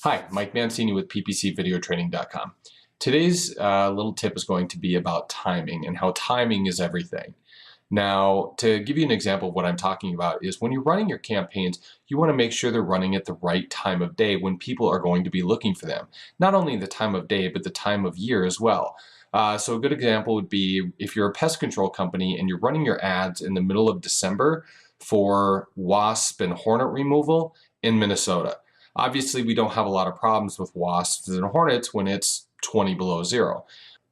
Hi, Mike Mancini with ppcvideotraining.com. Today's little tip is going to be about timing and how timing is everything. Now, to give you an example of what I'm talking about is when you're running your campaigns, you want to make sure they're running at the right time of day when people are going to be looking for them. Not only the time of day, but the time of year as well. So a good example would be if you're a pest control company and you're running your ads in the middle of December for wasp and hornet removal in Minnesota. Obviously, we don't have a lot of problems with wasps and hornets when it's 20 below zero.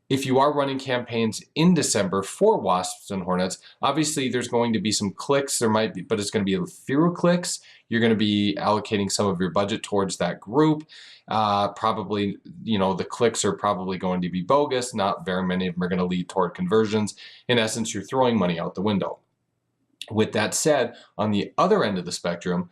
If you are running campaigns in December for wasps and hornets, obviously there's going to be some clicks, there might be, but it's going to be fewer clicks. You're going to be allocating some of your budget towards that group. Probably, the clicks are probably going to be bogus. Not very many of them are going to lead toward conversions. In essence, you're throwing money out the window. With that said, on the other end of the spectrum,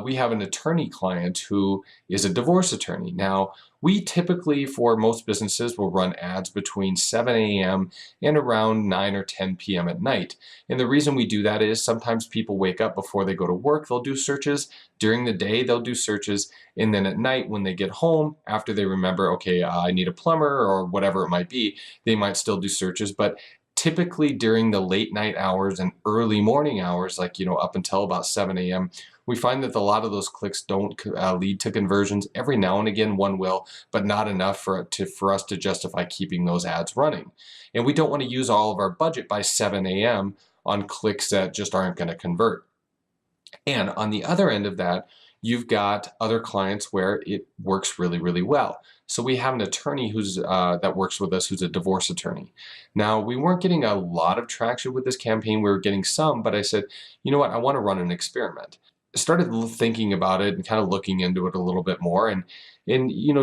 we have an attorney client who is a divorce attorney. Now, we typically, for most businesses, will run ads between 7 a.m. and around 9 or 10 p.m. at night. And the reason we do that is sometimes people wake up before they go to work, they'll do searches. During the day, they'll do searches. And then at night, when they get home, after they remember, okay, I need a plumber or whatever it might be, they might still do searches. But typically during the late night hours and early morning hours, like, up until about 7 a.m., we find that a lot of those clicks don't lead to conversions. Every now and again, one will, but not enough for us to justify keeping those ads running. And we don't want to use all of our budget by 7 a.m. on clicks that just aren't going to convert. And on the other end of that, you've got other clients where it works really, really well. So we have an attorney who's that works with us who's a divorce attorney. Now, we weren't getting a lot of traction with this campaign. We were getting some, but I said, you know what, I want to run an experiment. Started thinking about it and kind of looking into it a little bit more. And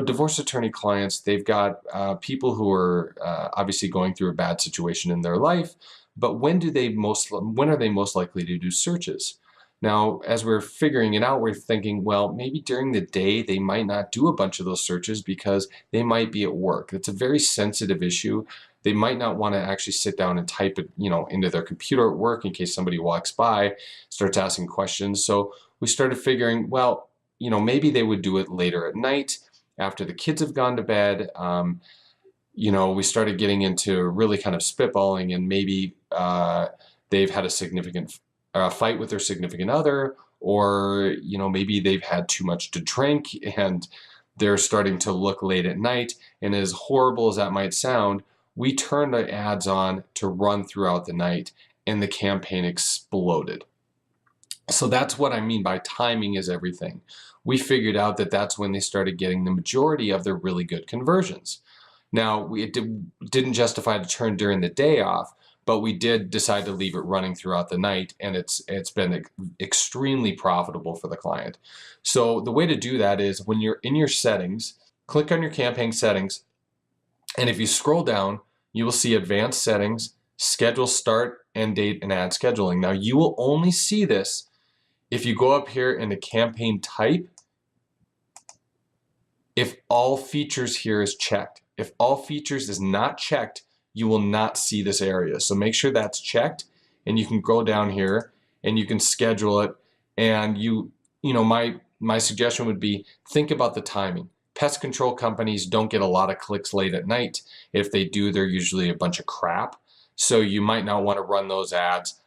divorce attorney clients, they've got people who are obviously going through a bad situation in their life, but when are they most likely to do searches? Now, as we're figuring it out, we're thinking, well, maybe during the day they might not do a bunch of those searches because they might be at work. It's a very sensitive issue. They might not want to actually sit down and type it, into their computer at work in case somebody walks by, starts asking questions. So we started figuring, well, maybe they would do it later at night after the kids have gone to bed. We started getting into really kind of spitballing, and maybe they've had a significant fight with their significant other, or maybe they've had too much to drink and they're starting to look late at night. And as horrible as that might sound, we turned the ads on to run throughout the night, and the campaign exploded. So that's what I mean by timing is everything. We figured out that that's when they started getting the majority of their really good conversions. Now, it didn't justify to turn during the day off, but we did decide to leave it running throughout the night, and it's been extremely profitable for the client. So the way to do that is when you're in your settings, click on your campaign settings, and if you scroll down, you will see advanced settings, schedule start, end date, and ad scheduling. Now, you will only see this if you go up here into campaign type, if all features here is checked. If all features is not checked, you will not see this area. So make sure that's checked, and you can go down here and you can schedule it. And my suggestion would be think about the timing. Pest control companies don't get a lot of clicks late at night. If they do, they're usually a bunch of crap. So you might not want to run those ads,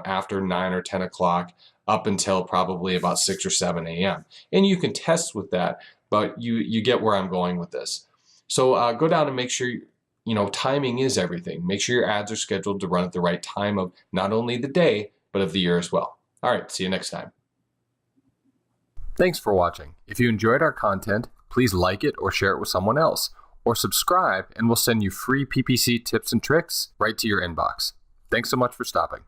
after 9 or 10 o'clock up until probably about 6 or 7 a.m. And you can test with that, but you get where I'm going with this. So go down and make sure, timing is everything. Make sure your ads are scheduled to run at the right time of not only the day, but of the year as well. All right, see you next time. Thanks for watching. If you enjoyed our content, please like it or share it with someone else, or subscribe and we'll send you free PPC tips and tricks right to your inbox. Thanks so much for stopping.